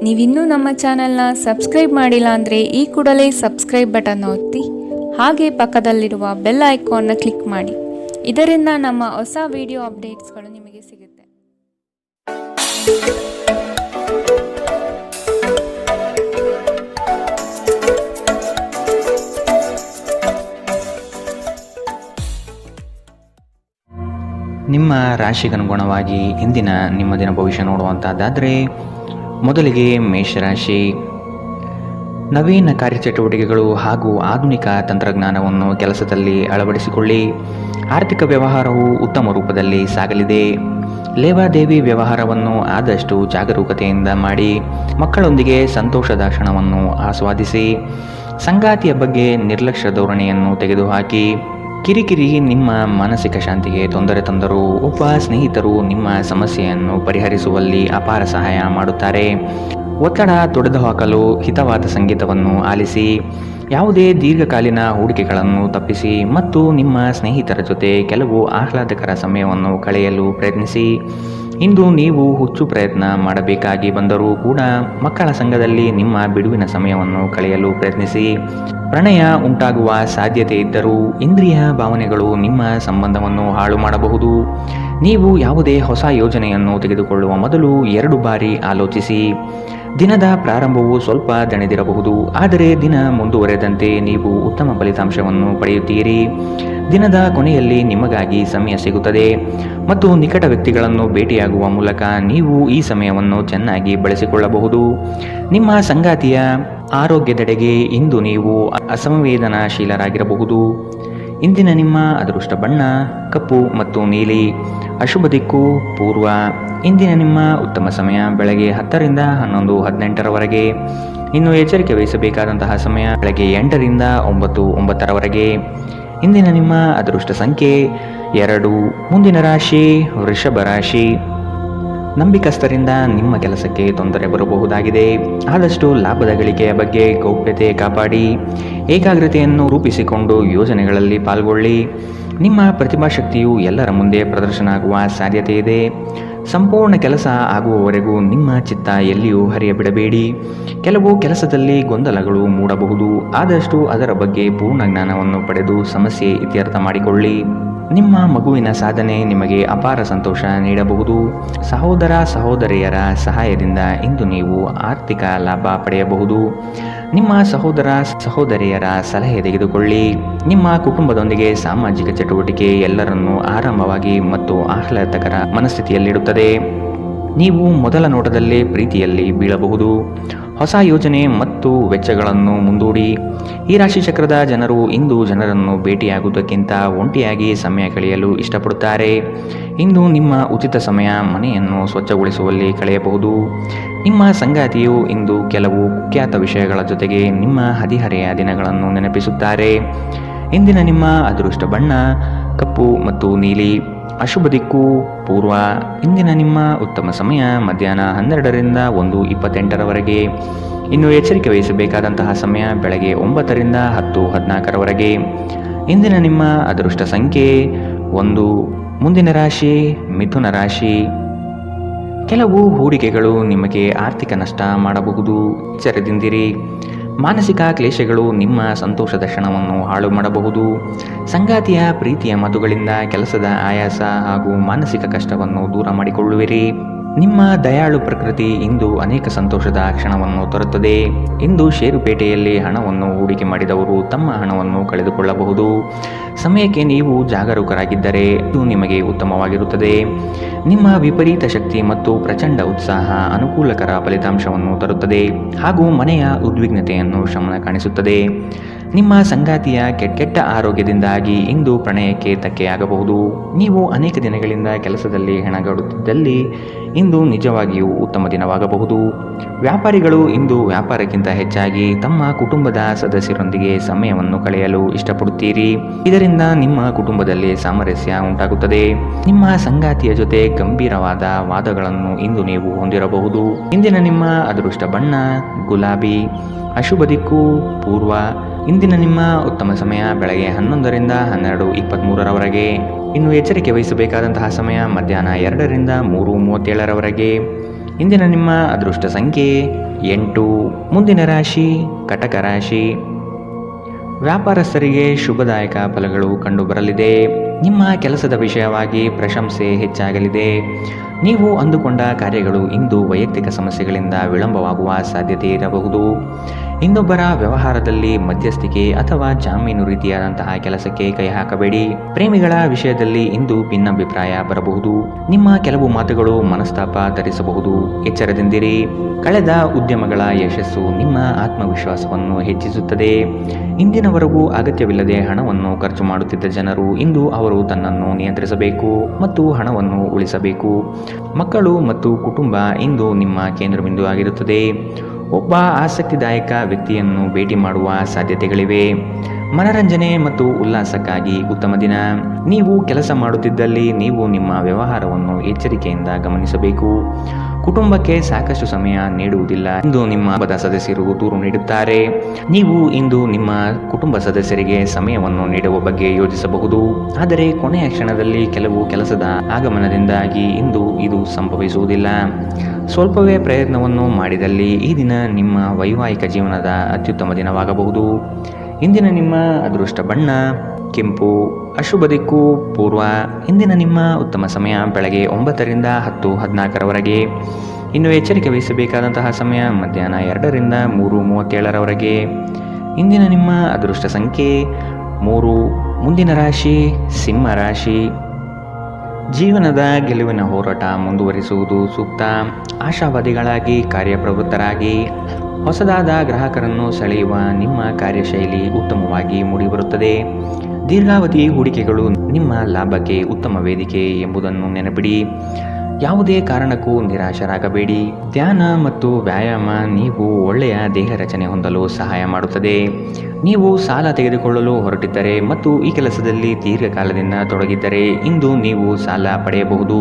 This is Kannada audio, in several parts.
ನೀವಿನ್ನೂ ನಮ್ಮ ಚಾನೆಲ್ನ ಸಬ್ಸ್ಕ್ರೈಬ್ ಮಾಡಿಲ್ಲ ಅಂದರೆ ಈ ಕೂಡಲೇ ಸಬ್ಸ್ಕ್ರೈಬ್ ಬಟನ್ ಒತ್ತಿ ಹಾಗೆ ಪಕ್ಕದಲ್ಲಿರುವ ಬೆಲ್ ಐಕಾನ್ನ ಕ್ಲಿಕ್ ಮಾಡಿ. ಇದರಿಂದ ನಮ್ಮ ಹೊಸ ವಿಡಿಯೋ ಅಪ್ಡೇಟ್ಸ್ಗಳು ನಿಮಗೆ ಸಿಗುತ್ತೆ. ನಿಮ್ಮ ರಾಶಿಗನುಗುಣವಾಗಿ ಇಂದಿನ ನಿಮ್ಮ ದಿನ ಭವಿಷ್ಯ ನೋಡುವಂಥದ್ದಾದರೆ ಮೊದಲಿಗೆ ಮೇಷರಾಶಿ. ನವೀನ ಕಾರ್ಯಚಟುವಟಿಕೆಗಳು ಹಾಗೂ ಆಧುನಿಕ ತಂತ್ರಜ್ಞಾನವನ್ನು ಕೆಲಸದಲ್ಲಿ ಅಳವಡಿಸಿಕೊಳ್ಳಿ. ಆರ್ಥಿಕ ವ್ಯವಹಾರವು ಉತ್ತಮ ರೂಪದಲ್ಲಿ ಸಾಗಲಿದೆ. ಲೇವಾದೇವಿ ವ್ಯವಹಾರವನ್ನು ಆದಷ್ಟು ಜಾಗರೂಕತೆಯಿಂದ ಮಾಡಿ. ಮಕ್ಕಳೊಂದಿಗೆ ಸಂತೋಷದ ಕ್ಷಣವನ್ನು ಆಸ್ವಾದಿಸಿ. ಸಂಗಾತಿಯ ಬಗ್ಗೆ ನಿರ್ಲಕ್ಷ್ಯ ಧೋರಣೆಯನ್ನು ತೆಗೆದುಹಾಕಿ. ಕಿರಿಕಿರಿ ನಿಮ್ಮ ಮಾನಸಿಕ ಶಾಂತಿಗೆ ತೊಂದರೆ ತಂದರೂ ಒಬ್ಬ ಸ್ನೇಹಿತರು ನಿಮ್ಮ ಸಮಸ್ಯೆಯನ್ನು ಪರಿಹರಿಸುವಲ್ಲಿ ಅಪಾರ ಸಹಾಯ ಮಾಡುತ್ತಾರೆ. ಒತ್ತಡ ತೊಡೆದುಹಾಕಲು ಹಿತವಾದ ಸಂಗೀತವನ್ನು ಆಲಿಸಿ. ಯಾವುದೇ ದೀರ್ಘಕಾಲೀನ ಹೂಡಿಕೆಗಳನ್ನು ತಪ್ಪಿಸಿ ಮತ್ತು ನಿಮ್ಮ ಸ್ನೇಹಿತರ ಜೊತೆ ಕೆಲವು ಆಹ್ಲಾದಕರ ಸಮಯವನ್ನು ಕಳೆಯಲು ಪ್ರಯತ್ನಿಸಿ. ಇಂದು ನೀವು ಹುಚ್ಚು ಪ್ರಯತ್ನ ಮಾಡಬೇಕಾಗಿ ಬಂದರೂ ಕೂಡ ಮಕ್ಕಳ ಸಂಘದಲ್ಲಿ ನಿಮ್ಮ ಬಿಡುವಿನ ಸಮಯವನ್ನು ಕಳೆಯಲು ಪ್ರಯತ್ನಿಸಿ. ಪ್ರಣಯ ಉಂಟಾಗುವ ಸಾಧ್ಯತೆ ಇದ್ದರೂ ಇಂದ್ರಿಯ ಭಾವನೆಗಳು ನಿಮ್ಮ ಸಂಬಂಧವನ್ನು ಹಾಳು ಮಾಡಬಹುದು. ನೀವು ಯಾವುದೇ ಹೊಸ ಯೋಜನೆಯನ್ನು ತೆಗೆದುಕೊಳ್ಳುವ ಮೊದಲು 2 ಬಾರಿ ಆಲೋಚಿಸಿ. ದಿನದ ಪ್ರಾರಂಭವು ಸ್ವಲ್ಪ ದಣಿದಿರಬಹುದು, ಆದರೆ ದಿನ ಮುಂದುವರೆದಂತೆ ನೀವು ಉತ್ತಮ ಫಲಿತಾಂಶವನ್ನು ಪಡೆಯುತ್ತೀರಿ. ದಿನದ ಕೊನೆಯಲ್ಲಿ ನಿಮಗಾಗಿ ಸಮಯ ಸಿಗುತ್ತದೆ ಮತ್ತು ನಿಕಟ ವ್ಯಕ್ತಿಗಳನ್ನು ಭೇಟಿಯಾಗುವ ಮೂಲಕ ನೀವು ಈ ಸಮಯವನ್ನು ಚೆನ್ನಾಗಿ ಬಳಸಿಕೊಳ್ಳಬಹುದು. ನಿಮ್ಮ ಸಂಗಾತಿಯ ಆರೋಗ್ಯದೆಡೆಗೆ ಇಂದು ನೀವು ಅಸಂವೇದನಾಶೀಲರಾಗಿರಬಹುದು. ಇಂದಿನ ನಿಮ್ಮ ಅದೃಷ್ಟ ಬಣ್ಣ ಕಪ್ಪು ಮತ್ತು ನೀಲಿ. ಅಶುಭ ದಿಕ್ಕು ಪೂರ್ವ. ಇಂದಿನ ನಿಮ್ಮ ಉತ್ತಮ ಸಮಯ ಬೆಳಗ್ಗೆ 10 ರಿಂದ 11, 18ರವರೆಗೆ. ಇನ್ನು ಎಚ್ಚರಿಕೆ ವಹಿಸಬೇಕಾದಂತಹ ಸಮಯ ಬೆಳಗ್ಗೆ 8 ರಿಂದ 9, 9ರವರೆಗೆ. ಇಂದಿನ ನಿಮ್ಮ ಅದೃಷ್ಟ ಸಂಖ್ಯೆ 2. ಮುಂದಿನ ರಾಶಿ ವೃಷಭ ರಾಶಿ. ನಂಬಿಕಸ್ಥರಿಂದ ನಿಮ್ಮ ಕೆಲಸಕ್ಕೆ ತೊಂದರೆ ಬರಬಹುದಾಗಿದೆ. ಆದಷ್ಟು ಲಾಭದ ಗಳಿಕೆಯ ಬಗ್ಗೆ ಗೌಪ್ಯತೆ ಕಾಪಾಡಿ. ಏಕಾಗ್ರತೆಯನ್ನು ರೂಪಿಸಿಕೊಂಡು ಯೋಜನೆಗಳಲ್ಲಿ ಪಾಲ್ಗೊಳ್ಳಿ. ನಿಮ್ಮ ಪ್ರತಿಭಾಶಕ್ತಿಯು ಎಲ್ಲರ ಮುಂದೆ ಪ್ರದರ್ಶನ ಆಗುವ ಸಾಧ್ಯತೆ ಇದೆ. ಸಂಪೂರ್ಣ ಕೆಲಸ ಆಗುವವರೆಗೂ ನಿಮ್ಮ ಚಿತ್ತ ಎಲ್ಲಿಯೂ ಹರಿಯಬಿಡಬೇಡಿ. ಕೆಲವು ಕೆಲಸದಲ್ಲಿ ಗೊಂದಲಗಳು ಮೂಡಬಹುದು. ಆದಷ್ಟು ಅದರ ಬಗ್ಗೆ ಪೂರ್ಣ ಜ್ಞಾನವನ್ನು ಪಡೆದು ಸಮಸ್ಯೆ ಇತ್ಯರ್ಥ ಮಾಡಿಕೊಳ್ಳಿ. ನಿಮ್ಮ ಮಗುವಿನ ಸಾಧನೆ ನಿಮಗೆ ಅಪಾರ ಸಂತೋಷ ನೀಡಬಹುದು. ಸಹೋದರ ಸಹೋದರಿಯರ ಸಹಾಯದಿಂದ ಇಂದು ನೀವು ಆರ್ಥಿಕ ಲಾಭ ಪಡೆಯಬಹುದು. ನಿಮ್ಮ ಸಹೋದರ ಸಹೋದರಿಯರ ಸಲಹೆ ತೆಗೆದುಕೊಳ್ಳಿ. ನಿಮ್ಮ ಕುಟುಂಬದೊಂದಿಗೆ ಸಾಮಾಜಿಕ ಚಟುವಟಿಕೆ ಎಲ್ಲರನ್ನೂ ಆರಾಮವಾಗಿ ಮತ್ತು ಆಹ್ಲಾದಕರ ಮನಸ್ಥಿತಿಯಲ್ಲಿಡುತ್ತದೆ. ನೀವು ಮೊದಲ ನೋಟದಲ್ಲೇ ಪ್ರೀತಿಯಲ್ಲಿ ಬೀಳಬಹುದು. ಹೊಸ ಯೋಜನೆ ಮತ್ತು ವೆಚ್ಚಗಳನ್ನು ಮುಂದೂಡಿ. ಈ ರಾಶಿ ಚಕ್ರದ ಜನರು ಇಂದು ಜನರನ್ನು ಭೇಟಿಯಾಗುವುದಕ್ಕಿಂತ ಒಂಟಿಯಾಗಿ ಸಮಯ ಕಳೆಯಲು ಇಷ್ಟಪಡುತ್ತಾರೆ. ಇಂದು ನಿಮ್ಮ ಉಚಿತ ಸಮಯ ಮನೆಯನ್ನು ಸ್ವಚ್ಛಗೊಳಿಸುವಲ್ಲಿ ಕಳೆಯಬಹುದು. ನಿಮ್ಮ ಸಂಗಾತಿಯು ಇಂದು ಕೆಲವು ಕುಖ್ಯಾತ ವಿಷಯಗಳ ಜೊತೆಗೆ ನಿಮ್ಮ ಹದಿಹರೆಯ ದಿನಗಳನ್ನು ನೆನಪಿಸುತ್ತಾರೆ. ಇಂದಿನ ನಿಮ್ಮ ಅದೃಷ್ಟ ಬಣ್ಣ ಕಪ್ಪು ಮತ್ತು ನೀಲಿ. ಅಶುಭ ದಿಕ್ಕು ಪೂರ್ವ. ಇಂದಿನ ನಿಮ್ಮ ಉತ್ತಮ ಸಮಯ ಮಧ್ಯಾಹ್ನ 12 ರಿಂದ 1, 28ರವರೆಗೆ. ಇನ್ನು ಎಚ್ಚರಿಕೆ ವಹಿಸಬೇಕಾದಂತಹ ಸಮಯ ಬೆಳಗ್ಗೆ 9 ರಿಂದ 10, 14ರವರೆಗೆ. ಇಂದಿನ ನಿಮ್ಮ ಅದೃಷ್ಟ ಸಂಖ್ಯೆ 1. ಮುಂದಿನ ರಾಶಿ ಮಿಥುನ ರಾಶಿ. ಕೆಲವು ಹೂಡಿಕೆಗಳು ನಿಮಗೆ ಆರ್ಥಿಕ ನಷ್ಟ ಮಾಡಬಹುದು. ಎಚ್ಚರದಿಂದಿರಿ. ಮಾನಸಿಕ ಕ್ಲೇಶಗಳು ನಿಮ್ಮ ಸಂತೋಷದ ಕ್ಷಣವನ್ನು ಹಾಳು ಮಾಡಬಹುದು. ಸಂಗಾತಿಯ ಪ್ರೀತಿಯ ಮಾತುಗಳಿಂದ ಕೆಲಸದ ಆಯಾಸ ಹಾಗೂ ಮಾನಸಿಕ ಕಷ್ಟವನ್ನು ದೂರ ಮಾಡಿಕೊಳ್ಳುವಿರಿ. ನಿಮ್ಮ ದಯಾಳು ಪ್ರಕೃತಿ ಇಂದು ಅನೇಕ ಸಂತೋಷದ ಕ್ಷಣವನ್ನು ತರುತ್ತದೆ. ಇಂದು ಷೇರುಪೇಟೆಯಲ್ಲಿ ಹಣವನ್ನು ಹೂಡಿಕೆ ಮಾಡಿದವರು ತಮ್ಮ ಹಣವನ್ನು ಕಳೆದುಕೊಳ್ಳಬಹುದು. ಸಮಯಕ್ಕೆ ನೀವು ಜಾಗರೂಕರಾಗಿದ್ದರೆ ಇದು ನಿಮಗೆ ಉತ್ತಮವಾಗಿರುತ್ತದೆ. ನಿಮ್ಮ ವಿಪರೀತ ಶಕ್ತಿ ಮತ್ತು ಪ್ರಚಂಡ ಉತ್ಸಾಹ ಅನುಕೂಲಕರ ಫಲಿತಾಂಶವನ್ನು ತರುತ್ತದೆ ಹಾಗೂ ಮನೆಯ ಉದ್ವಿಗ್ನತೆಯನ್ನು ಶಮನ ಕಾಣಿಸುತ್ತದೆ. ನಿಮ್ಮ ಸಂಗಾತಿಯ ಕೆಟ್ಟ ಆರೋಗ್ಯದಿಂದಾಗಿ ಇಂದು ಪ್ರಣಯಕ್ಕೆ ಧಕ್ಕೆಯಾಗಬಹುದು. ನೀವು ಅನೇಕ ದಿನಗಳಿಂದ ಕೆಲಸದಲ್ಲಿ ಹೆಣಗಾಡುತ್ತಿದ್ದಲ್ಲಿ ಇಂದು ನಿಜವಾಗಿಯೂ ಉತ್ತಮ ದಿನವಾಗಬಹುದು. ವ್ಯಾಪಾರಿಗಳು ಇಂದು ವ್ಯಾಪಾರಕ್ಕಿಂತ ಹೆಚ್ಚಾಗಿ ತಮ್ಮ ಕುಟುಂಬದ ಸದಸ್ಯರೊಂದಿಗೆ ಸಮಯವನ್ನು ಕಳೆಯಲು ಇಷ್ಟಪಡುತ್ತೀರಿ. ಇದರಿಂದ ನಿಮ್ಮ ಕುಟುಂಬದಲ್ಲಿ ಸಾಮರಸ್ಯ ಉಂಟಾಗುತ್ತದೆ. ನಿಮ್ಮ ಸಂಗಾತಿಯ ಜೊತೆ ಗಂಭೀರವಾದ ವಾದಗಳನ್ನು ಇಂದು ನೀವು ಹೊಂದಿರಬಹುದು. ಇಂದಿನ ನಿಮ್ಮ ಅದೃಷ್ಟ ಬಣ್ಣ ಗುಲಾಬಿ. ಅಶುಭ ದಿಕ್ಕು ಪೂರ್ವ. ಇಂದಿನ ನಿಮ್ಮ ಉತ್ತಮ ಸಮಯ ಬೆಳಗ್ಗೆ 11 ರಿಂದ 12, 23ರವರೆಗೆ. ಇನ್ನು ಎಚ್ಚರಿಕೆ ವಹಿಸಬೇಕಾದಂತಹ ಸಮಯ ಮಧ್ಯಾಹ್ನ 2 ರಿಂದ 3:37ರವರೆಗೆ. ಇಂದಿನ ನಿಮ್ಮ ಅದೃಷ್ಟ ಸಂಖ್ಯೆ 8. ಮುಂದಿನ ರಾಶಿ ಕಟಕ ರಾಶಿ. ವ್ಯಾಪಾರಸ್ಥರಿಗೆ ಶುಭದಾಯಕ ಫಲಗಳು ಕಂಡುಬರಲಿದೆ. ನಿಮ್ಮ ಕೆಲಸದ ವಿಷಯವಾಗಿ ಪ್ರಶಂಸೆ ಹೆಚ್ಚಾಗಲಿದೆ. ನೀವು ಅಂದುಕೊಂಡ ಕಾರ್ಯಗಳು ಇಂದು ವೈಯಕ್ತಿಕ ಸಮಸ್ಯೆಗಳಿಂದ ವಿಳಂಬವಾಗುವ ಸಾಧ್ಯತೆ ಇರಬಹುದು. ಇನ್ನೊಬ್ಬರ ವ್ಯವಹಾರದಲ್ಲಿ ಮಧ್ಯಸ್ಥಿಕೆ ಅಥವಾ ಜಾಮೀನು ರೀತಿಯಾದಂತಹ ಕೆಲಸಕ್ಕೆ ಕೈ ಹಾಕಬೇಡಿ. ಪ್ರೇಮಿಗಳ ವಿಷಯದಲ್ಲಿ ಇಂದು ಭಿನ್ನಾಭಿಪ್ರಾಯ ಬರಬಹುದು. ನಿಮ್ಮ ಕೆಲವು ಮಾತುಗಳು ಮನಸ್ತಾಪ ತರಿಸಬಹುದು. ಎಚ್ಚರದಿಂದಿರಿ. ಕಳೆದ ಉದ್ಯಮಗಳ ಯಶಸ್ಸು ನಿಮ್ಮ ಆತ್ಮವಿಶ್ವಾಸವನ್ನು ಹೆಚ್ಚಿಸುತ್ತದೆ. ಇಂದಿನವರೆಗೂ ಅಗತ್ಯವಿಲ್ಲದೆ ಹಣವನ್ನು ಖರ್ಚು ಮಾಡುತ್ತಿದ್ದ ಜನರು ಇಂದು ಅವರು ತನ್ನನ್ನು ನಿಯಂತ್ರಿಸಬೇಕು ಮತ್ತು ಹಣವನ್ನು ಉಳಿಸಬೇಕು. ಮಕ್ಕಳು ಮತ್ತು ಕುಟುಂಬ ಇಂದು ನಿಮ್ಮ ಕೇಂದ್ರಬಿಂದು ಆಗಿರುತ್ತದೆ. ಒಬ್ಬ ಆಸಕ್ತಿದಾಯಕ ವ್ಯಕ್ತಿಯನ್ನು ಭೇಟಿ ಮಾಡುವ ಸಾಧ್ಯತೆಗಳಿವೆ. ಮನರಂಜನೆ ಮತ್ತು ಉಲ್ಲಾಸಕ್ಕಾಗಿ ಉತ್ತಮ ದಿನ. ನೀವು ಕೆಲಸ ಮಾಡುತ್ತಿದ್ದಲ್ಲಿ ನೀವು ನಿಮ್ಮ ವ್ಯವಹಾರವನ್ನು ಎಚ್ಚರಿಕೆಯಿಂದ ಗಮನಿಸಬೇಕು. ಕುಟುಂಬಕ್ಕೆ ಸಾಕಷ್ಟು ಸಮಯ ನೀಡುವುದಿಲ್ಲ. ಇಂದು ನಿಮ್ಮ ಹಬ್ಬದ ಸದಸ್ಯರು ದೂರು ನೀಡುತ್ತಾರೆ. ನೀವು ಇಂದು ನಿಮ್ಮ ಕುಟುಂಬ ಸದಸ್ಯರಿಗೆ ಸಮಯವನ್ನು ನೀಡುವ ಬಗ್ಗೆ ಯೋಚಿಸಬಹುದು. ಆದರೆ ಕೊನೆಯ ಕ್ಷಣದಲ್ಲಿ ಕೆಲವು ಕೆಲಸದ ಆಗಮನದಿಂದಾಗಿ ಇಂದು ಇದು ಸಂಭವಿಸುವುದಿಲ್ಲ. ಸ್ವಲ್ಪವೇ ಪ್ರಯತ್ನವನ್ನು ಮಾಡಿದಲ್ಲಿ ಈ ದಿನ ನಿಮ್ಮ ವೈವಾಹಿಕ ಜೀವನದ ಅತ್ಯುತ್ತಮ ದಿನವಾಗಬಹುದು. ಇಂದಿನ ನಿಮ್ಮ ಅದೃಷ್ಟ ಬಣ್ಣ ಕೆಂಪು. ಅಶುಭ ದಿಕ್ಕು ಪೂರ್ವ. ಇಂದಿನ ನಿಮ್ಮ ಉತ್ತಮ ಸಮಯ ಬೆಳಗ್ಗೆ 9 ರಿಂದ 10:14 ಇನ್ನು ಎಚ್ಚರಿಕೆ ವಹಿಸಬೇಕಾದಂತಹ ಸಮಯ ಮಧ್ಯಾಹ್ನ 2 ರಿಂದ 3:37 ಇಂದಿನ ನಿಮ್ಮ ಅದೃಷ್ಟ ಸಂಖ್ಯೆ 3. ಮುಂದಿನ ರಾಶಿ ಸಿಂಹ ರಾಶಿ. ಜೀವನದ ಗೆಲುವಿನ ಹೋರಾಟ ಮುಂದುವರಿಸುವುದು ಸೂಕ್ತ. ಆಶಾವಾದಿಗಳಾಗಿ ಕಾರ್ಯಪ್ರವೃತ್ತರಾಗಿ ಹೊಸದಾದ ಗ್ರಾಹಕರನ್ನು ಸೆಳೆಯುವ ನಿಮ್ಮ ಕಾರ್ಯಶೈಲಿ ಉತ್ತಮವಾಗಿ ಮೂಡಿಬರುತ್ತದೆ. ದೀರ್ಘಾವಧಿ ಹೂಡಿಕೆಗಳು ನಿಮ್ಮ ಲಾಭಕ್ಕೆ ಉತ್ತಮ ವೇದಿಕೆ ಎಂಬುದನ್ನು ನೆನಪಿಡಿ. ಯಾವುದೇ ಕಾರಣಕ್ಕೂ ನಿರಾಶರಾಗಬೇಡಿ. ಧ್ಯಾನ ಮತ್ತು ವ್ಯಾಯಾಮ ನೀವು ಒಳ್ಳೆಯ ದೇಹ ರಚನೆ ಹೊಂದಲು ಸಹಾಯ ಮಾಡುತ್ತದೆ. ನೀವು ಸಾಲ ತೆಗೆದುಕೊಳ್ಳಲು ಹೊರಟಿದ್ದರೆ ಮತ್ತು ಈ ಕೆಲಸದಲ್ಲಿ ದೀರ್ಘಕಾಲದಿಂದ ತೊಡಗಿದ್ದರೆ ಇಂದು ನೀವು ಸಾಲ ಪಡೆಯಬಹುದು.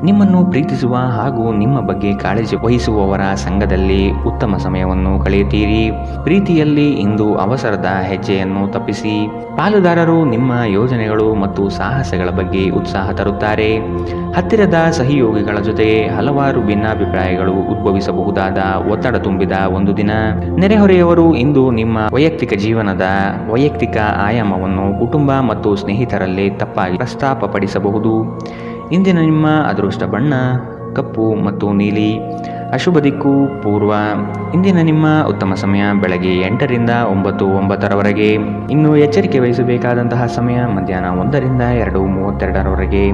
ನಿಮ್ಮನ್ನು ಪ್ರೀತಿಸುವ ಹಾಗೂ ನಿಮ್ಮ ಬಗ್ಗೆ ಕಾಳಜಿ ವಹಿಸುವವರ ಸಂಘದಲ್ಲಿ ಉತ್ತಮ ಸಮಯವನ್ನು ಕಳೆಯುತ್ತೀರಿ. ಪ್ರೀತಿಯಲ್ಲಿ ಇಂದು ಅವಸರದ ಹೆಜ್ಜೆಯನ್ನು ತಪ್ಪಿಸಿ. ಪಾಲುದಾರರು ನಿಮ್ಮ ಯೋಜನೆಗಳು ಮತ್ತು ಸಾಹಸಗಳ ಬಗ್ಗೆ ಉತ್ಸಾಹ ತರುತ್ತಾರೆ. ಹತ್ತಿರದ ಸಹಯೋಗಿಗಳ ಜೊತೆ ಹಲವಾರು ಭಿನ್ನಾಭಿಪ್ರಾಯಗಳು ಉದ್ಭವಿಸಬಹುದಾದ ಒತ್ತಡ ತುಂಬಿದ ಒಂದು ದಿನ. ನೆರೆಹೊರೆಯವರು ಇಂದು ನಿಮ್ಮ ವೈಯಕ್ತಿಕ ಜೀವನದ ವೈಯಕ್ತಿಕ ಆಯಾಮವನ್ನು ಕುಟುಂಬ ಮತ್ತು ಸ್ನೇಹಿತರಲ್ಲಿ ತಪ್ಪಾಗಿ ಪ್ರಸ್ತಾಪಪಡಿಸಬಹುದು. ಇಂದಿನ ನಿಮ್ಮ ಅದೃಷ್ಟ ಬಣ್ಣ ಕಪ್ಪು ಮತ್ತು ನೀಲಿ. ಅಶುಭ ದಿಕ್ಕು ಪೂರ್ವ. ಇಂದಿನ ನಿಮ್ಮ ಉತ್ತಮ ಸಮಯ ಬೆಳಗ್ಗೆ 8 ರಿಂದ 9:09 ಇನ್ನು ಎಚ್ಚರಿಕೆ ವಹಿಸಬೇಕಾದಂತಹ ಸಮಯ ಮಧ್ಯಾಹ್ನ 1 ರಿಂದ 2:32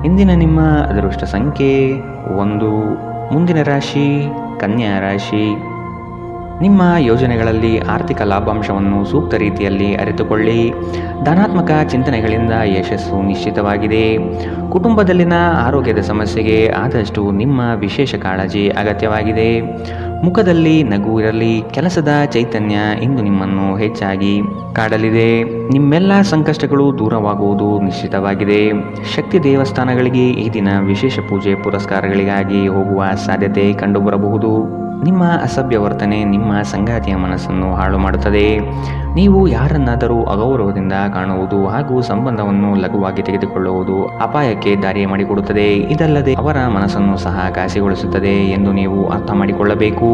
ಇಂದಿನ ನಿಮ್ಮ ಅದೃಷ್ಟ ಸಂಖ್ಯೆ 1. ಮುಂದಿನ ರಾಶಿ ಕನ್ಯಾ ರಾಶಿ. ನಿಮ್ಮ ಯೋಜನೆಗಳಲ್ಲಿ ಆರ್ಥಿಕ ಲಾಭಾಂಶವನ್ನು ಸೂಕ್ತ ರೀತಿಯಲ್ಲಿ ಅರಿತುಕೊಳ್ಳಿ. ಧನಾತ್ಮಕ ಚಿಂತನೆಗಳಿಂದ ಯಶಸ್ಸು ನಿಶ್ಚಿತವಾಗಿದೆ. ಕುಟುಂಬದಲ್ಲಿನ ಆರೋಗ್ಯದ ಸಮಸ್ಯೆಗೆ ಆದಷ್ಟು ನಿಮ್ಮ ವಿಶೇಷ ಕಾಳಜಿ ಅಗತ್ಯವಾಗಿದೆ. ಮುಖದಲ್ಲಿ ನಗು ಇರಲಿ. ಕೆಲಸದ ಚೈತನ್ಯ ಇಂದು ನಿಮ್ಮನ್ನು ಹೆಚ್ಚಾಗಿ ಕಾಡಲಿದೆ. ನಿಮ್ಮೆಲ್ಲ ಸಂಕಷ್ಟಗಳು ದೂರವಾಗುವುದು ನಿಶ್ಚಿತವಾಗಿದೆ. ಶಕ್ತಿ ದೇವಸ್ಥಾನಗಳಿಗೆ ಈ ದಿನ ವಿಶೇಷ ಪೂಜೆ ಪುರಸ್ಕಾರಗಳಿಗಾಗಿ ಹೋಗುವ ಸಾಧ್ಯತೆ ಕಂಡುಬರಬಹುದು. ನಿಮ್ಮ ಅಸಭ್ಯ ವರ್ತನೆ ನಿಮ್ಮ ಸಂಗಾತಿಯ ಮನಸ್ಸನ್ನು ಹಾಳು ಮಾಡುತ್ತದೆ. ನೀವು ಯಾರನ್ನಾದರೂ ಅಗೌರವದಿಂದ ಕಾಣುವುದು ಹಾಗೂ ಸಂಬಂಧವನ್ನು ಲಘುವಾಗಿ ತೆಗೆದುಕೊಳ್ಳುವುದು ಅಪಾಯಕ್ಕೆ ದಾರಿ ಮಾಡಿಕೊಡುತ್ತದೆ. ಇದಲ್ಲದೆ ಅವರ ಮನಸ್ಸನ್ನು ಸಹ ಘಾಸಿಗೊಳಿಸುತ್ತದೆ ಎಂದು ನೀವು ಅರ್ಥ ಮಾಡಿಕೊಳ್ಳಬೇಕು.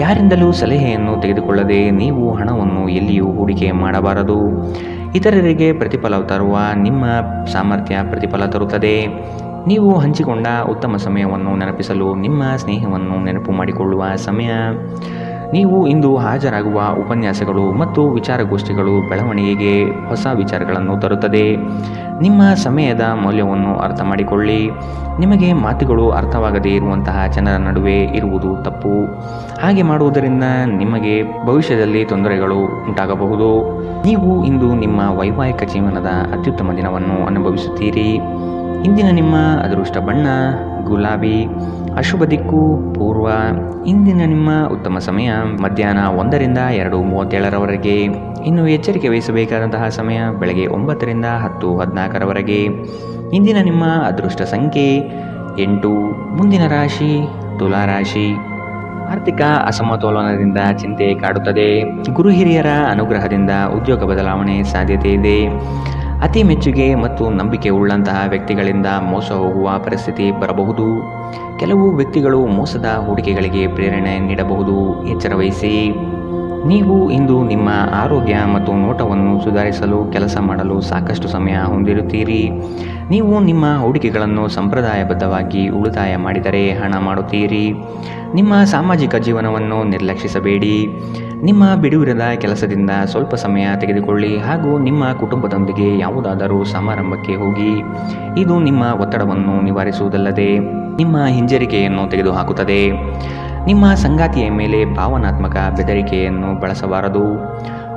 ಯಾರಿಂದಲೂ ಸಲಹೆಯನ್ನು ತೆಗೆದುಕೊಳ್ಳದೆ ನೀವು ಹಣವನ್ನು ಎಲ್ಲಿಯೂ ಹೂಡಿಕೆ ಮಾಡಬಾರದು. ಇತರರಿಗೆ ಪ್ರತಿಫಲ ತರುವ ನಿಮ್ಮ ಸಾಮರ್ಥ್ಯ ಪ್ರತಿಫಲ ತರುತ್ತದೆ. ನೀವು ಹಂಚಿಕೊಂಡ ಉತ್ತಮ ಸಮಯವನ್ನು ನೆನಪಿಸಲು ನಿಮ್ಮ ಸ್ನೇಹವನ್ನು ನೆನಪು ಮಾಡಿಕೊಳ್ಳುವ ಸಮಯ. ನೀವು ಇಂದು ಹಾಜರಾಗುವ ಉಪನ್ಯಾಸಗಳು ಮತ್ತು ವಿಚಾರಗೋಷ್ಠಿಗಳು ಬೆಳವಣಿಗೆಗೆ ಹೊಸ ವಿಚಾರಗಳನ್ನು ತರುತ್ತದೆ. ನಿಮ್ಮ ಸಮಯದ ಮೌಲ್ಯವನ್ನು ಅರ್ಥ ಮಾಡಿಕೊಳ್ಳಿ. ನಿಮಗೆ ಮಾತುಗಳು ಅರ್ಥವಾಗದೇ ಇರುವಂತಹ ಜನರ ನಡುವೆ ಇರುವುದು ತಪ್ಪು. ಹಾಗೆ ಮಾಡುವುದರಿಂದ ನಿಮಗೆ ಭವಿಷ್ಯದಲ್ಲಿ ತೊಂದರೆಗಳು ಉಂಟಾಗಬಹುದು. ನೀವು ಇಂದು ನಿಮ್ಮ ವೈವಾಹಿಕ ಜೀವನದ ಅತ್ಯುತ್ತಮ ದಿನವನ್ನು ಅನುಭವಿಸುತ್ತೀರಿ. ಇಂದಿನ ನಿಮ್ಮ ಅದೃಷ್ಟ ಬಣ್ಣ ಗುಲಾಬಿ. ಅಶುಭ ದಿಕ್ಕು ಪೂರ್ವ. ಇಂದಿನ ನಿಮ್ಮ ಉತ್ತಮ ಸಮಯ ಮಧ್ಯಾಹ್ನ 1 ರಿಂದ 2:37 ಇನ್ನು ಎಚ್ಚರಿಕೆ ವಹಿಸಬೇಕಾದಂತಹ ಸಮಯ ಬೆಳಗ್ಗೆ 9 ರಿಂದ 10:14 ಇಂದಿನ ನಿಮ್ಮ ಅದೃಷ್ಟ ಸಂಖ್ಯೆ 8. ಮುಂದಿನ ರಾಶಿ ತುಲಾರಾಶಿ. ಆರ್ಥಿಕ ಅಸಮತೋಲನದಿಂದ ಚಿಂತೆ ಕಾಡುತ್ತದೆ. ಗುರು ಹಿರಿಯರ ಅನುಗ್ರಹದಿಂದ ಉದ್ಯೋಗ ಬದಲಾವಣೆ ಸಾಧ್ಯತೆ ಇದೆ. ಅತಿ ಮೆಚ್ಚುಗೆ ಮತ್ತು ನಂಬಿಕೆ ಉಳ್ಳಂತಹ ವ್ಯಕ್ತಿಗಳಿಂದ ಮೋಸ ಹೋಗುವ ಪರಿಸ್ಥಿತಿ ಬರಬಹುದು. ಕೆಲವು ವ್ಯಕ್ತಿಗಳು ಮೋಸದ ಹೂಡಿಕೆಗಳಿಗೆ ಪ್ರೇರಣೆ ನೀಡಬಹುದು. ಎಚ್ಚರ ವಹಿಸಿ. ನೀವು ಇಂದು ನಿಮ್ಮ ಆರೋಗ್ಯ ಮತ್ತು ನೋಟವನ್ನು ಸುಧಾರಿಸಲು ಕೆಲಸ ಮಾಡಲು ಸಾಕಷ್ಟು ಸಮಯ ಹೊಂದಿರುತ್ತೀರಿ. ನೀವು ನಿಮ್ಮ ಹೂಡಿಕೆಗಳನ್ನು ಸಂಪ್ರದಾಯಬದ್ಧವಾಗಿ ಉಳಿತಾಯ ಮಾಡಿದರೆ ಹಣ ಮಾಡುತ್ತೀರಿ. ನಿಮ್ಮ ಸಾಮಾಜಿಕ ಜೀವನವನ್ನು ನಿರ್ಲಕ್ಷಿಸಬೇಡಿ. ನಿಮ್ಮ ಬಿಡುವಿರದ ಕೆಲಸದಿಂದ ಸ್ವಲ್ಪ ಸಮಯ ತೆಗೆದುಕೊಳ್ಳಿ ಹಾಗೂ ನಿಮ್ಮ ಕುಟುಂಬದೊಂದಿಗೆ ಯಾವುದಾದರೂ ಸಮಾರಂಭಕ್ಕೆ ಹೋಗಿ. ಇದು ನಿಮ್ಮ ಒತ್ತಡವನ್ನು ನಿವಾರಿಸುವುದಲ್ಲದೆ ನಿಮ್ಮ ಹಿಂಜರಿಕೆಯನ್ನು ತೆಗೆದುಹಾಕುತ್ತದೆ. ನಿಮ್ಮ ಸಂಗಾತಿಯ ಮೇಲೆ ಭಾವನಾತ್ಮಕ ಬೆದರಿಕೆಯನ್ನು ಬಳಸಬಾರದು.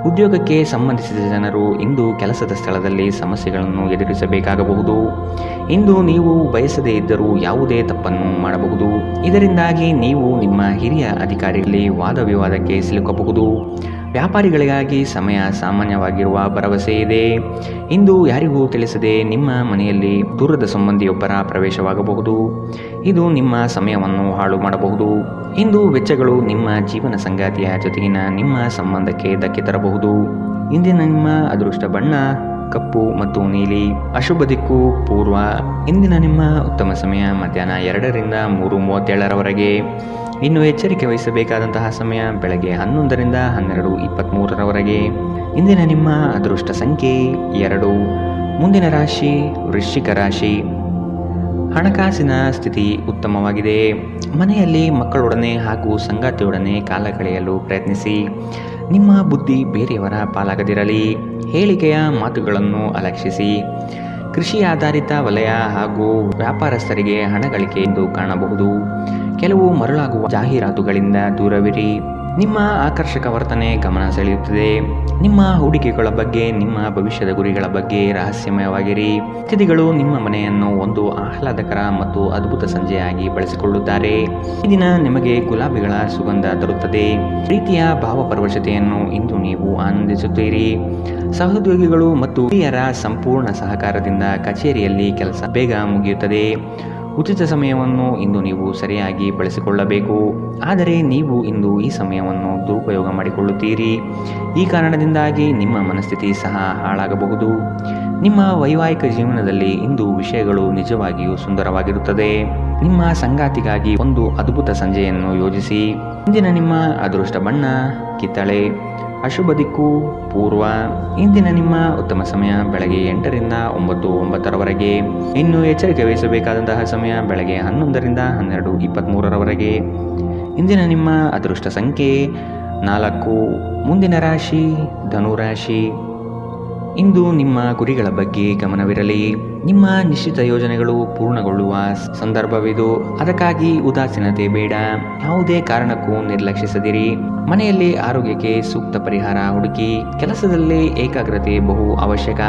ಉದ್ಯೋಗಕ್ಕೆ ಸಂಬಂಧಿಸಿದ ಜನರು ಇಂದು ಕೆಲಸದ ಸ್ಥಳದಲ್ಲಿ ಸಮಸ್ಯೆಗಳನ್ನು ಎದುರಿಸಬೇಕಾಗಬಹುದು. ಇಂದು ನೀವು ಬಯಸದೇ ಇದ್ದರೂ ಯಾವುದೇ ತಪ್ಪನ್ನು ಮಾಡಬಹುದು. ಇದರಿಂದಾಗಿ ನೀವು ನಿಮ್ಮ ಹಿರಿಯ ಅಧಿಕಾರಿಗಳಲ್ಲಿ ವಾದ ವಿವಾದಕ್ಕೆ ಸಿಲುಕಬಹುದು. ವ್ಯಾಪಾರಿಗಳಿಗಾಗಿ ಸಮಯ ಸಾಮಾನ್ಯವಾಗಿರುವ ಭರವಸೆ ಇದೆ. ಇಂದು ಯಾರಿಗೂ ತಿಳಿಸದೆ ನಿಮ್ಮ ಮನೆಯಲ್ಲಿ ದೂರದ ಸಂಬಂಧಿಯೊಬ್ಬರ ಪ್ರವೇಶವಾಗಬಹುದು. ಇದು ನಿಮ್ಮ ಸಮಯವನ್ನು ಹಾಳು ಮಾಡಬಹುದು. ಇಂದು ವೆಚ್ಚಗಳು ನಿಮ್ಮ ಜೀವನ ಸಂಗಾತಿಯ ಜೊತೆಗಿನ ನಿಮ್ಮ ಸಂಬಂಧಕ್ಕೆ ಧಕ್ಕೆ ತರಬಹುದು. ಇಂದಿನ ನಿಮ್ಮ ಅದೃಷ್ಟ ಬಣ್ಣ ಕಪ್ಪು ಮತ್ತು ನೀಲಿ. ಅಶುಭ ದಿಕ್ಕು ಪೂರ್ವ. ಇಂದಿನ ನಿಮ್ಮ ಉತ್ತಮ ಸಮಯ ಮಧ್ಯಾಹ್ನ 2ರಿಂದ 3:37ರವರೆಗೆ. ಇನ್ನು ಎಚ್ಚರಿಕೆ ವಹಿಸಬೇಕಾದಂತಹ ಸಮಯ ಬೆಳಗ್ಗೆ 11ರಿಂದ 12:23ರವರೆಗೆ. ಇಂದಿನ ನಿಮ್ಮ ಅದೃಷ್ಟ ಸಂಖ್ಯೆ 2. ಮುಂದಿನ ರಾಶಿ ವೃಶ್ಚಿಕ ರಾಶಿ. ಹಣಕಾಸಿನ ಸ್ಥಿತಿ ಉತ್ತಮವಾಗಿದೆ. ಮನೆಯಲ್ಲಿ ಮಕ್ಕಳೊಡನೆ ಹಾಗೂ ಸಂಗಾತಿಯೊಡನೆ ಕಾಲ ಕಳೆಯಲು ಪ್ರಯತ್ನಿಸಿ. ನಿಮ್ಮ ಬುದ್ಧಿ ಬೇರೆಯವರ ಪಾಲಾಗದಿರಲಿ. ಹೇಳಿಕೆಯ ಮಾತುಗಳನ್ನು ಅಲಕ್ಷಿಸಿ. ಕೃಷಿ ಆಧಾರಿತ ವಲಯ ಹಾಗೂ ವ್ಯಾಪಾರಸ್ಥರಿಗೆ ಹಣ ಗಳಿಕೆ ಎಂದು ಕಾಣಬಹುದು. ಕೆಲವು ಮರಳಾಗುವ ಜಾಹೀರಾತುಗಳಿಂದ ದೂರವಿರಿ. ನಿಮ್ಮ ಆಕರ್ಷಕ ವರ್ತನೆ ಗಮನ ಸೆಳೆಯುತ್ತದೆ. ನಿಮ್ಮ ಹೂಡಿಕೆಗಳ ಬಗ್ಗೆ, ನಿಮ್ಮ ಭವಿಷ್ಯದ ಗುರಿಗಳ ಬಗ್ಗೆ ರಹಸ್ಯಮಯವಾಗಿರಿ. ಅತಿಥಿಗಳು ನಿಮ್ಮ ಮನೆಯನ್ನು ಒಂದು ಆಹ್ಲಾದಕರ ಮತ್ತು ಅದ್ಭುತ ಸಂಜೆಯಾಗಿ ಬಳಸಿಕೊಳ್ಳುತ್ತಾರೆ. ಈ ದಿನ ನಿಮಗೆ ಗುಲಾಬಿಗಳ ಸುಗಂಧ ತರುತ್ತದೆ. ಪ್ರೀತಿಯ ಭಾವಪರವಶತೆಯನ್ನು ಇಂದು ನೀವು ಆನಂದಿಸುತ್ತೀರಿ. ಸಹೋದ್ಯೋಗಿಗಳು ಮತ್ತು ಹಿರಿಯರ ಸಂಪೂರ್ಣ ಸಹಕಾರದಿಂದ ಕಚೇರಿಯಲ್ಲಿ ಕೆಲಸ ಬೇಗ ಮುಗಿಯುತ್ತದೆ. ಉಚಿತ ಸಮಯವನ್ನು ಇಂದು ನೀವು ಸರಿಯಾಗಿ ಬಳಸಿಕೊಳ್ಳಬೇಕು. ಆದರೆ ನೀವು ಇಂದು ಈ ಸಮಯವನ್ನು ದುರುಪಯೋಗ ಮಾಡಿಕೊಳ್ಳುತ್ತೀರಿ. ಈ ಕಾರಣದಿಂದಾಗಿ ನಿಮ್ಮ ಮನಸ್ಥಿತಿ ಸಹ ಹಾಳಾಗಬಹುದು. ನಿಮ್ಮ ವೈವಾಹಿಕ ಜೀವನದಲ್ಲಿ ಇಂದು ವಿಷಯಗಳು ನಿಜವಾಗಿಯೂ ಸುಂದರವಾಗಿರುತ್ತದೆ. ನಿಮ್ಮ ಸಂಗಾತಿಗಾಗಿ ಒಂದು ಅದ್ಭುತ ಸಂಜೆಯನ್ನು ಯೋಜಿಸಿ. ಇಂದಿನ ನಿಮ್ಮ ಅದೃಷ್ಟ ಬಣ್ಣ ಕಿತ್ತಳೆ. ಅಶುಭ ದಿಕ್ಕು ಪೂರ್ವ. ಇಂದಿನ ನಿಮ್ಮ ಉತ್ತಮ ಸಮಯ ಬೆಳಗ್ಗೆ 8ರಿಂದ 9:09ರವರೆಗೆ. ಇನ್ನು ಎಚ್ಚರಿಕೆ ವಹಿಸಬೇಕಾದಂತಹ ಸಮಯ ಬೆಳಗ್ಗೆ 11ರಿಂದ 12:23ರವರೆಗೆ. ಇಂದಿನ ನಿಮ್ಮ ಅದೃಷ್ಟ ಸಂಖ್ಯೆ 4. ಮುಂದಿನ ರಾಶಿ ಧನುರಾಶಿ. ಇಂದು ನಿಮ್ಮ ಗುರಿಗಳ ಬಗ್ಗೆ ಗಮನವಿರಲಿ. ನಿಮ್ಮ ನಿಶ್ಚಿತ ಯೋಜನೆಗಳು ಪೂರ್ಣಗೊಳ್ಳುವ ಸಂದರ್ಭವಿದು. ಅದಕ್ಕಾಗಿ ಉದಾಸೀನತೆ ಬೇಡ. ಯಾವುದೇ ಕಾರಣಕ್ಕೂ ನಿರ್ಲಕ್ಷಿಸದಿರಿ. ಮನೆಯಲ್ಲಿ ಆರೋಗ್ಯಕ್ಕೆ ಸೂಕ್ತ ಪರಿಹಾರ ಹುಡುಕಿ. ಕೆಲಸದಲ್ಲಿ ಏಕಾಗ್ರತೆ ಬಹು ಅವಶ್ಯಕ.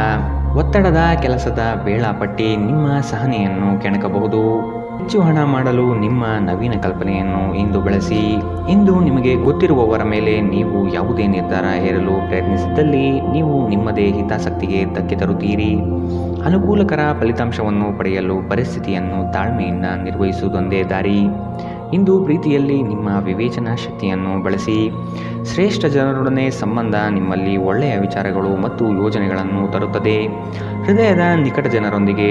ಒತ್ತಡದ ಕೆಲಸದ ವೇಳಾಪಟ್ಟಿ ನಿಮ್ಮ ಸಹನೆಯನ್ನು ಕೆಣಕಬಹುದು. ಹೆಚ್ಚು ಹಣ ಮಾಡಲು ನಿಮ್ಮ ನವೀನ ಕಲ್ಪನೆಯನ್ನು ಇಂದು ಬಳಸಿ. ಇಂದು ನಿಮಗೆ ಗೊತ್ತಿರುವವರ ಮೇಲೆ ನೀವು ಯಾವುದೇ ನಿರ್ಧಾರ ಹೇರಲು ಪ್ರಯತ್ನಿಸಿದ್ದಲ್ಲಿ ನೀವು ನಿಮ್ಮದೇ ಹಿತಾಸಕ್ತಿಗೆ ಧಕ್ಕೆ ತರುತ್ತೀರಿ. ಅನುಕೂಲಕರ ಫಲಿತಾಂಶವನ್ನು ಪಡೆಯಲು ಪರಿಸ್ಥಿತಿಯನ್ನು ತಾಳ್ಮೆಯಿಂದ ನಿರ್ವಹಿಸುವುದೊಂದೇ ದಾರಿ. ಇಂದು ಪ್ರೀತಿಯಲ್ಲಿ ನಿಮ್ಮ ವಿವೇಚನಾ ಶಕ್ತಿಯನ್ನು ಬಳಸಿ. ಶ್ರೇಷ್ಠ ಜನರೊಡನೆ ಸಂಬಂಧ ನಿಮ್ಮಲ್ಲಿ ಒಳ್ಳೆಯ ವಿಚಾರಗಳು ಮತ್ತು ಯೋಜನೆಗಳನ್ನು ತರುತ್ತದೆ. ಹೃದಯದ ನಿಕಟ ಜನರೊಂದಿಗೆ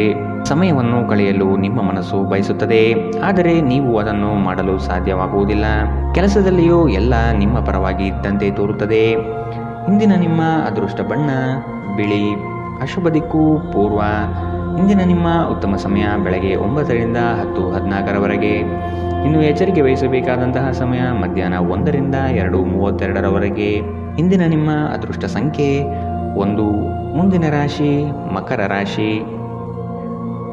ಸಮಯವನ್ನು ಕಳೆಯಲು ನಿಮ್ಮ ಮನಸ್ಸು ಬಯಸುತ್ತದೆ. ಆದರೆ ನೀವು ಅದನ್ನು ಮಾಡಲು ಸಾಧ್ಯವಾಗುವುದಿಲ್ಲ. ಕೆಲಸದಲ್ಲಿಯೂ ಎಲ್ಲ ನಿಮ್ಮ ಪರವಾಗಿ ಇದ್ದಂತೆ ತೋರುತ್ತದೆ. ಇಂದಿನ ನಿಮ್ಮ ಅದೃಷ್ಟ ಬಣ್ಣ ಬಿಳಿ. ಅಶುಭ ದಿಕ್ಕು ಪೂರ್ವ. ಇಂದಿನ ನಿಮ್ಮ ಉತ್ತಮ ಸಮಯ ಬೆಳಗ್ಗೆ 9ರಿಂದ 10:14ರವರೆಗೆ. ಇನ್ನು ಎಚ್ಚರಿಕೆ ವಹಿಸಬೇಕಾದಂತಹ ಸಮಯ ಮಧ್ಯಾಹ್ನ 1ರಿಂದ 2:32ರವರೆಗೆ. ಇಂದಿನ ನಿಮ್ಮ ಅದೃಷ್ಟ ಸಂಖ್ಯೆ 1. ಮುಂದಿನ ರಾಶಿ ಮಕರ ರಾಶಿ.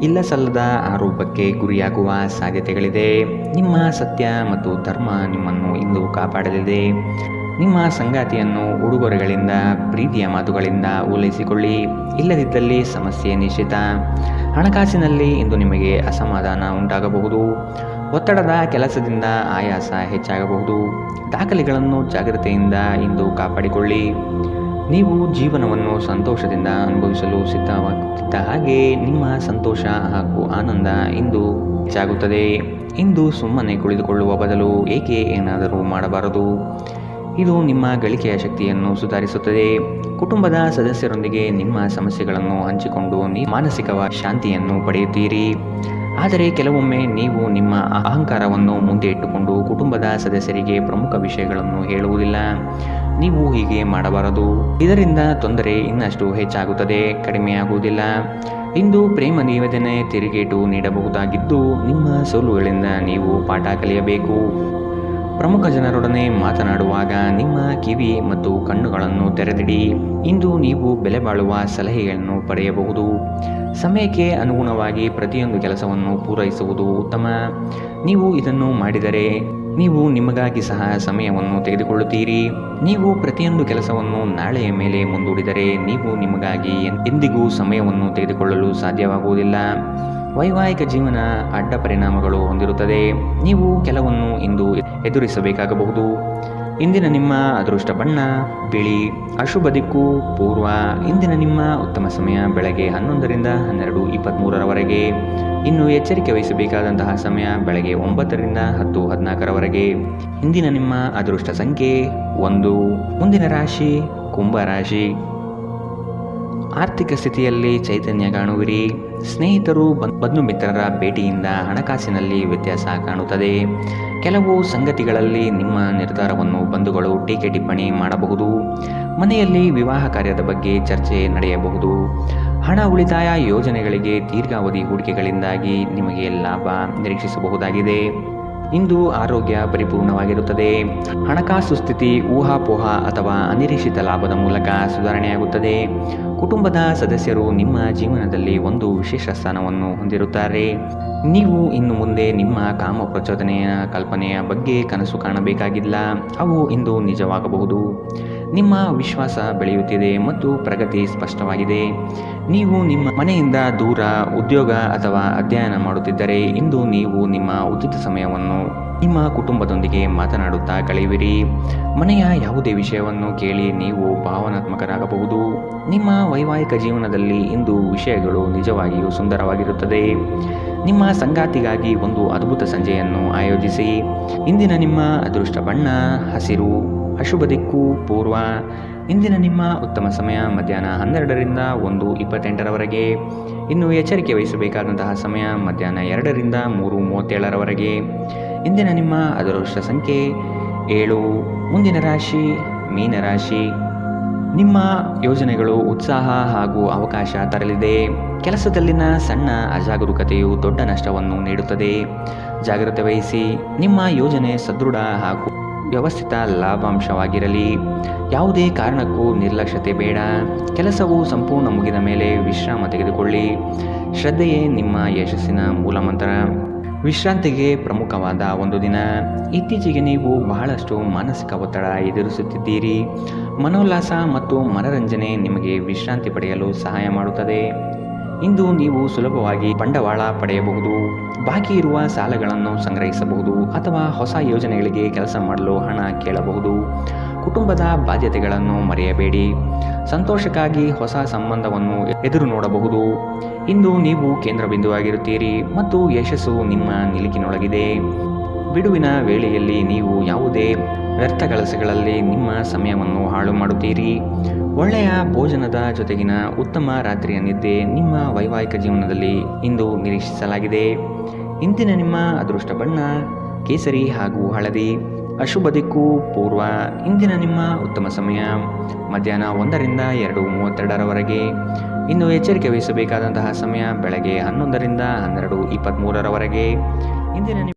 ಇಲ್ಲ ಸಲ್ಲದ ಆರೋಪಕ್ಕೆ ಗುರಿಯಾಗುವ ಸಾಧ್ಯತೆಗಳಿದೆ. ನಿಮ್ಮ ಸತ್ಯ ಮತ್ತು ಧರ್ಮ ನಿಮ್ಮನ್ನು ಇಂದು ಕಾಪಾಡಲಿದೆ. ನಿಮ್ಮ ಸಂಗಾತಿಯನ್ನು ಉಡುಗೊರೆಗಳಿಂದ, ಪ್ರೀತಿಯ ಮಾತುಗಳಿಂದ ಓಲೈಸಿಕೊಳ್ಳಿ. ಇಲ್ಲದಿದ್ದಲ್ಲಿ ಸಮಸ್ಯೆ ನಿಶ್ಚಿತ. ಹಣಕಾಸಿನಲ್ಲಿ ಇಂದು ನಿಮಗೆ ಅಸಮಾಧಾನ ಉಂಟಾಗಬಹುದು. ಒತ್ತಡದ ಕೆಲಸದಿಂದ ಆಯಾಸ ಹೆಚ್ಚಾಗಬಹುದು. ದಾಖಲೆಗಳನ್ನು ಜಾಗ್ರತೆಯಿಂದ ಇಂದು ಕಾಪಾಡಿಕೊಳ್ಳಿ. ನೀವು ಜೀವನವನ್ನು ಸಂತೋಷದಿಂದ ಅನುಭವಿಸಲು ಸಿದ್ಧವಾಗುತ್ತಿದ್ದ ಹಾಗೆ ನಿಮ್ಮ ಸಂತೋಷ ಹಾಗೂ ಆನಂದ ಇಂದು ಹೆಚ್ಚಾಗುತ್ತದೆ. ಇಂದು ಸುಮ್ಮನೆ ಕುಳಿತುಕೊಳ್ಳುವ ಬದಲು ಏನಾದರೂ ಮಾಡಬಾರದು. ಇದು ನಿಮ್ಮ ಗಳಿಕೆಯ ಶಕ್ತಿಯನ್ನು ಸುಧಾರಿಸುತ್ತದೆ. ಕುಟುಂಬದ ಸದಸ್ಯರೊಂದಿಗೆ ನಿಮ್ಮ ಸಮಸ್ಯೆಗಳನ್ನು ಹಂಚಿಕೊಂಡು ನೀವು ಮಾನಸಿಕ ಶಾಂತಿಯನ್ನು ಪಡೆಯುತ್ತೀರಿ. ಆದರೆ ಕೆಲವೊಮ್ಮೆ ನೀವು ನಿಮ್ಮ ಅಹಂಕಾರವನ್ನು ಮುಂದೆ ಇಟ್ಟುಕೊಂಡು ಕುಟುಂಬದ ಸದಸ್ಯರಿಗೆ ಪ್ರಮುಖ ವಿಷಯಗಳನ್ನು ಹೇಳುವುದಿಲ್ಲ. ನೀವು ಹೀಗೆ ಮಾಡಬಾರದು. ಇದರಿಂದ ತೊಂದರೆ ಇನ್ನಷ್ಟು ಹೆಚ್ಚಾಗುತ್ತದೆ, ಕಡಿಮೆಯಾಗುವುದಿಲ್ಲ. ಇಂದು ಪ್ರೇಮ ನಿವೇದನೆ ತಿರುಗೇಟು ನೀಡಬಹುದಾಗಿದ್ದು, ನಿಮ್ಮ ಸೋಲುಗಳಿಂದ ನೀವು ಪಾಠ ಕಲಿಯಬೇಕು. ಪ್ರಮುಖ ಜನರೊಡನೆ ಮಾತನಾಡುವಾಗ ನಿಮ್ಮ ಕಿವಿ ಮತ್ತು ಕಣ್ಣುಗಳನ್ನು ತೆರೆದಿಡಿ. ಇಂದು ನೀವು ಬೆಲೆ ಬಾಳುವ ಸಲಹೆಗಳನ್ನು ಪಡೆಯಬಹುದು. ಸಮಯಕ್ಕೆ ಅನುಗುಣವಾಗಿ ಪ್ರತಿಯೊಂದು ಕೆಲಸವನ್ನು ಪೂರೈಸುವುದು ಉತ್ತಮ. ನೀವು ಇದನ್ನು ಮಾಡಿದರೆ ನೀವು ನಿಮಗಾಗಿ ಸಹ ಸಮಯವನ್ನು ತೆಗೆದುಕೊಳ್ಳುತ್ತೀರಿ. ನೀವು ಪ್ರತಿಯೊಂದು ಕೆಲಸವನ್ನು ನಾಳೆಯ ಮೇಲೆ ಮುಂದೂಡಿದರೆ ನೀವು ನಿಮಗಾಗಿ ಎಂದಿಗೂ ಸಮಯವನ್ನು ತೆಗೆದುಕೊಳ್ಳಲು ಸಾಧ್ಯವಾಗುವುದಿಲ್ಲ. ವೈವಾಹಿಕ ಜೀವನ ಅಡ್ಡ ಪರಿಣಾಮಗಳು ಹೊಂದಿರುತ್ತದೆ. ನೀವು ಕೆಲವನ್ನು ಇಂದು ಎದುರಿಸಬೇಕಾಗಬಹುದು. ಇಂದಿನ ನಿಮ್ಮ ಅದೃಷ್ಟ ಬಣ್ಣ ಬಿಳಿ. ಅಶುಭ ದಿಕ್ಕು ಪೂರ್ವ. ಇಂದಿನ ನಿಮ್ಮ ಉತ್ತಮ ಸಮಯ ಬೆಳಗ್ಗೆ 11ರಿಂದ 12:23ರವರೆಗೆ. ಇನ್ನು ಎಚ್ಚರಿಕೆ ವಹಿಸಬೇಕಾದಂತಹ ಸಮಯ ಬೆಳಗ್ಗೆ 9ರಿಂದ 10:14ರವರೆಗೆ. ಇಂದಿನ ನಿಮ್ಮ ಅದೃಷ್ಟ ಸಂಖ್ಯೆ 1. ಮುಂದಿನ ರಾಶಿ ಕುಂಭ ರಾಶಿ. ಆರ್ಥಿಕ ಸ್ಥಿತಿಯಲ್ಲಿ ಚೈತನ್ಯ ಕಾಣುವಿರಿ. ಸ್ನೇಹಿತರು ಬಂಧು ಮಿತ್ರರ ಭೇಟಿಯಿಂದ ಹಣಕಾಸಿನಲ್ಲಿ ವ್ಯತ್ಯಾಸ ಕಾಣುತ್ತದೆ. ಕೆಲವು ಸಂಗತಿಗಳಲ್ಲಿ ನಿಮ್ಮ ನಿರ್ಧಾರವನ್ನು ಬಂಧುಗಳು ಟೀಕೆ ಟಿಪ್ಪಣಿ ಮಾಡಬಹುದು. ಮನೆಯಲ್ಲಿ ವಿವಾಹ ಕಾರ್ಯದ ಬಗ್ಗೆ ಚರ್ಚೆ ನಡೆಯಬಹುದು. ಹಣ ಉಳಿತಾಯ ಯೋಜನೆಗಳಿಗೆ ದೀರ್ಘಾವಧಿ ಹೂಡಿಕೆಗಳಿಂದಾಗಿ ನಿಮಗೆ ಲಾಭ ನಿರೀಕ್ಷಿಸಬಹುದಾಗಿದೆ. ಇಂದು ಆರೋಗ್ಯ ಪರಿಪೂರ್ಣವಾಗಿರುತ್ತದೆ. ಹಣಕಾಸು ಸ್ಥಿತಿ ಊಹಾಪೋಹ ಅಥವಾ ಅನಿರೀಕ್ಷಿತ ಲಾಭದ ಮೂಲಕ ಸುಧಾರಣೆಯಾಗುತ್ತದೆ. ಕುಟುಂಬದ ಸದಸ್ಯರು ನಿಮ್ಮ ಜೀವನದಲ್ಲಿ ಒಂದು ವಿಶೇಷ ಸ್ಥಾನವನ್ನು ಹೊಂದಿರುತ್ತಾರೆ. ನೀವು ಇನ್ನು ಮುಂದೆ ನಿಮ್ಮ ಕಾಮ ಪ್ರಚೋದನೆಯ ಕಲ್ಪನೆಯ ಬಗ್ಗೆ ಕನಸು ಕಾಣಬೇಕಾಗಿಲ್ಲ. ಅವು ಇಂದು ನಿಜವಾಗಬಹುದು. ನಿಮ್ಮ ವಿಶ್ವಾಸ ಬೆಳೆಯುತ್ತಿದೆ ಮತ್ತು ಪ್ರಗತಿ ಸ್ಪಷ್ಟವಾಗಿದೆ. ನೀವು ನಿಮ್ಮ ಮನೆಯಿಂದ ದೂರ ಉದ್ಯೋಗ ಅಥವಾ ಅಧ್ಯಯನ ಮಾಡುತ್ತಿದ್ದರೆ ಇಂದು ನೀವು ನಿಮ್ಮ ಉಚಿತ ಸಮಯವನ್ನು ನಿಮ್ಮ ಕುಟುಂಬದೊಂದಿಗೆ ಮಾತನಾಡುತ್ತಾ ಕಳೆಯುವಿರಿ. ಮನೆಯ ಯಾವುದೇ ವಿಷಯವನ್ನು ಕೇಳಿ ನೀವು ಭಾವನಾತ್ಮಕರಾಗಬಹುದು. ನಿಮ್ಮ ವೈವಾಹಿಕ ಜೀವನದಲ್ಲಿ ಇಂದು ವಿಷಯಗಳು ನಿಜವಾಗಿಯೂ ಸುಂದರವಾಗಿರುತ್ತದೆ. ನಿಮ್ಮ ಸಂಗಾತಿಗಾಗಿ ಒಂದು ಅದ್ಭುತ ಸಂಜೆಯನ್ನು ಆಯೋಜಿಸಿ. ಇಂದಿನ ನಿಮ್ಮ ಅದೃಷ್ಟ ಬಣ್ಣ ಹಸಿರು. ಅಶುಭ ದಿಕ್ಕು ಪೂರ್ವ. ಇಂದಿನ ನಿಮ್ಮ ಉತ್ತಮ ಸಮಯ ಮಧ್ಯಾಹ್ನ 12ರಿಂದ 1:28ರವರೆಗೆ. ಇನ್ನು ಎಚ್ಚರಿಕೆ ವಹಿಸಬೇಕಾದಂತಹ ಸಮಯ ಮಧ್ಯಾಹ್ನ 2ರಿಂದ 3:37ರವರೆಗೆ. ಇಂದಿನ ನಿಮ್ಮ ಅದೃಷ್ಟ ಸಂಖ್ಯೆ 7. ಮುಂದಿನ ರಾಶಿ ಮೀನರಾಶಿ. ನಿಮ್ಮ ಯೋಜನೆಗಳು ಉತ್ಸಾಹ ಹಾಗೂ ಅವಕಾಶ ತರಲಿದೆ. ಕೆಲಸದಲ್ಲಿನ ಸಣ್ಣ ಅಜಾಗರೂಕತೆಯು ದೊಡ್ಡ ನಷ್ಟವನ್ನು ನೀಡುತ್ತದೆ. ಜಾಗ್ರತೆ ವಹಿಸಿ. ನಿಮ್ಮ ಯೋಜನೆ ಸದೃಢ ಹಾಗೂ ವ್ಯವಸ್ಥಿತ ಲಾಭಾಂಶವಾಗಿರಲಿ. ಯಾವುದೇ ಕಾರಣಕ್ಕೂ ನಿರ್ಲಕ್ಷ್ಯತೆ ಬೇಡ. ಕೆಲಸವು ಸಂಪೂರ್ಣ ಮುಗಿದ ಮೇಲೆ ವಿಶ್ರಾಮ ತೆಗೆದುಕೊಳ್ಳಿ. ಶ್ರದ್ಧೆಯೇ ನಿಮ್ಮ ಯಶಸ್ಸಿನ ಮೂಲಮಂತ್ರ. ವಿಶ್ರಾಂತಿಗೆ ಪ್ರಮುಖವಾದ ಒಂದು ದಿನ. ಇತ್ತೀಚೆಗೆ ನೀವು ಬಹಳಷ್ಟು ಮಾನಸಿಕ ಒತ್ತಡ ಎದುರಿಸುತ್ತಿದ್ದೀರಿ. ಮನೋಲ್ಲಾಸ ಮತ್ತು ಮನರಂಜನೆ ನಿಮಗೆ ವಿಶ್ರಾಂತಿ ಪಡೆಯಲು ಸಹಾಯ ಮಾಡುತ್ತದೆ. ಇಂದು ನೀವು ಸುಲಭವಾಗಿ ಬಂಡವಾಳ ಪಡೆಯಬಹುದು. ಬಾಕಿ ಇರುವ ಸಾಲಗಳನ್ನು ಸಂಗ್ರಹಿಸಬಹುದು ಅಥವಾ ಹೊಸ ಯೋಜನೆಗಳಿಗೆ ಕೆಲಸ ಮಾಡಲು ಹಣ ಕೇಳಬಹುದು. ಕುಟುಂಬದ ಬಾಧ್ಯತೆಗಳನ್ನು ಮರೆಯಬೇಡಿ. ಸಂತೋಷಕ್ಕಾಗಿ ಹೊಸ ಸಂಬಂಧವನ್ನು ಎದುರು ನೋಡಬಹುದು. ಇಂದು ನೀವು ಕೇಂದ್ರ ಬಿಂದುವಾಗಿರುತ್ತೀರಿ ಮತ್ತು ಯಶಸ್ಸು ನಿಮ್ಮ ನಿಲುಕಿನೊಳಗಿದೆ. ಬಿಡುವಿನ ವೇಳೆಯಲ್ಲಿ ನೀವು ಯಾವುದೇ ವ್ಯರ್ಥ ಕೆಲಸಗಳಲ್ಲಿ ನಿಮ್ಮ ಸಮಯವನ್ನು ಹಾಳು ಮಾಡುತ್ತೀರಿ. ಒಳ್ಳೆಯ ಭೋಜನದ ಜೊತೆಗಿನ ಉತ್ತಮ ರಾತ್ರಿಯ ನಿದ್ದೆ ನಿಮ್ಮ ವೈವಾಹಿಕ ಜೀವನದಲ್ಲಿ ಇಂದು ನಿರೀಕ್ಷಿಸಲಾಗಿದೆ. ಇಂದಿನ ನಿಮ್ಮ ಅದೃಷ್ಟ ಬಣ್ಣ ಕೇಸರಿ ಹಾಗೂ ಹಳದಿ. ಅಶುಭ ದಿಕ್ಕು ಪೂರ್ವ. ಇಂದಿನ ನಿಮ್ಮ ಉತ್ತಮ ಸಮಯ ಮಧ್ಯಾಹ್ನ 1ರಿಂದ 2:32ರವರೆಗೆ. ಇನ್ನು ಎಚ್ಚರಿಕೆ ವಹಿಸಬೇಕಾದಂತಹ ಸಮಯ ಬೆಳಗ್ಗೆ 11ರಿಂದ 12:23ರವರೆಗೆ. ಇಂದಿನ